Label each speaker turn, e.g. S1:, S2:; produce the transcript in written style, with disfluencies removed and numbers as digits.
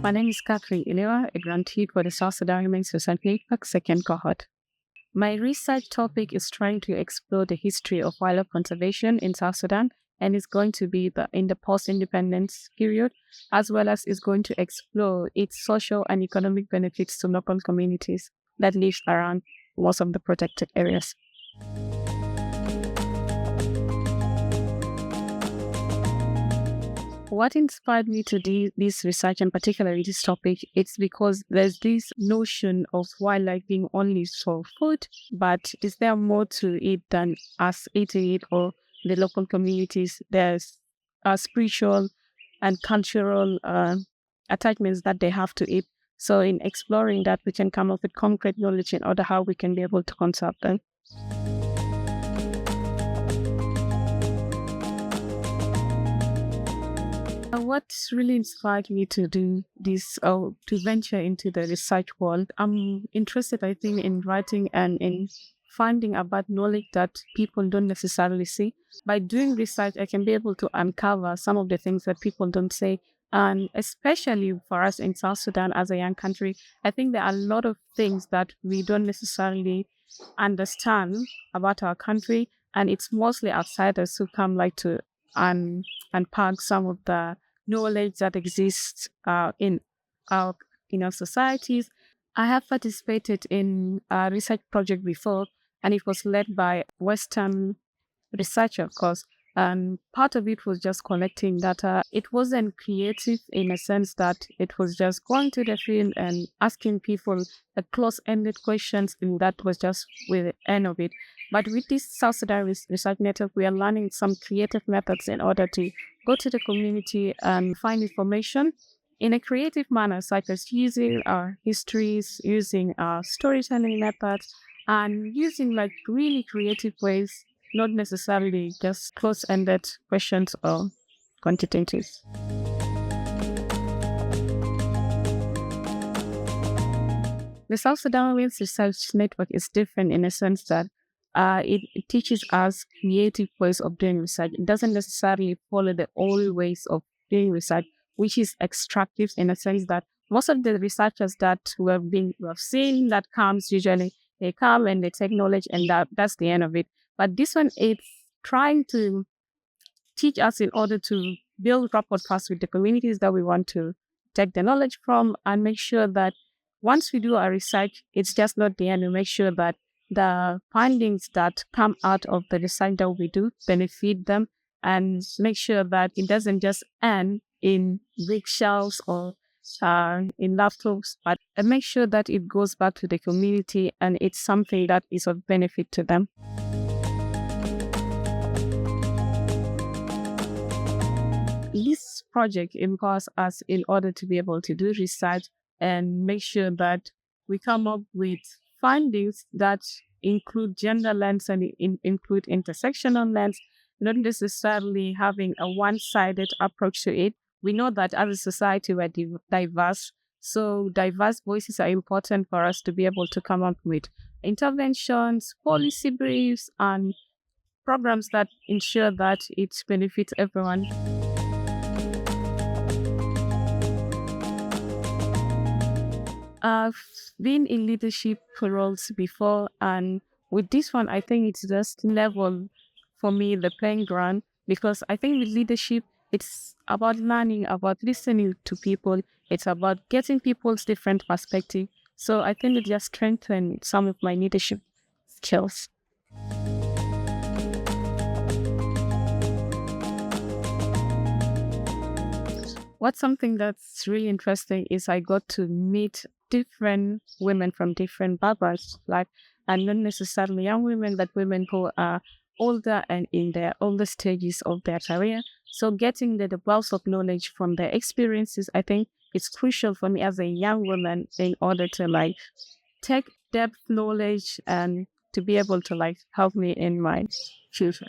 S1: My name is Catherine Iliwa, a grantee for the South Sudan Women's Society Network second cohort. My research topic is trying to explore the history of wildlife conservation in South Sudan, and it's going to be in the post-independence period, as well as it's going to explore its social and economic benefits to local communities that live around most of the protected areas. What inspired me to do this research, and particularly this topic, it's because there's this notion of wildlife being only for food, but is there more to it than us eating it or the local communities? There's spiritual and cultural attachments that they have to it. So in exploring that, we can come up with concrete knowledge in order how we can be able to conserve them. What really inspired me to do this, or to venture into the research world, I'm interested, I think, in writing and in finding about knowledge that people don't necessarily see. By doing research, I can be able to uncover some of the things that people don't say. And especially for us in South Sudan as a young country, I think there are a lot of things that we don't necessarily understand about our country. And it's mostly outsiders who come to unpack some of the knowledge that exists in our societies. I have participated in a research project before, and it was led by Western researcher, of course. And part of it was just collecting data. It wasn't creative in a sense that it was just going to the field and asking people a close-ended questions, and that was just with the end of it. But with this South Sudan Research Network, we are learning some creative methods in order to go to the community and find information in a creative manner, such as using our histories, using our storytelling methods, and using really creative ways, not necessarily just close-ended questions or quantitatives. The South Sudan Women's Research Network is different in a sense that it teaches us creative ways of doing research. It doesn't necessarily follow the old ways of doing research, which is extractive in a sense that most of the researchers that we have seen that comes usually, they come and they take knowledge and that's the end of it. But this one, it's trying to teach us in order to build rapport first with the communities that we want to take the knowledge from, and make sure that once we do our research, it's just not the end. We make sure that the findings that come out of the research that we do benefit them, and make sure that it doesn't just end in bookshelves or in laptops, but make sure that it goes back to the community and it's something that is of benefit to them. This project empowers us in order to be able to do research and make sure that we come up with findings that include gender lens and include intersectional lens, not necessarily having a one-sided approach to it. We know that as a society we're diverse, so diverse voices are important for us to be able to come up with interventions, policy briefs, and programs that ensure that it benefits everyone. I've been in leadership roles before, and with this one, I think it's just level for me the playing ground, because I think with leadership, it's about learning, about listening to people. It's about getting people's different perspective. So I think it just strengthened some of my leadership skills. What's something that's really interesting is I got to meet different women from different backgrounds, and not necessarily young women, but women who are older and in their older stages of their career. So getting the wealth of knowledge from their experiences, I think it's crucial for me as a young woman in order to take depth knowledge and to be able to help me in my future.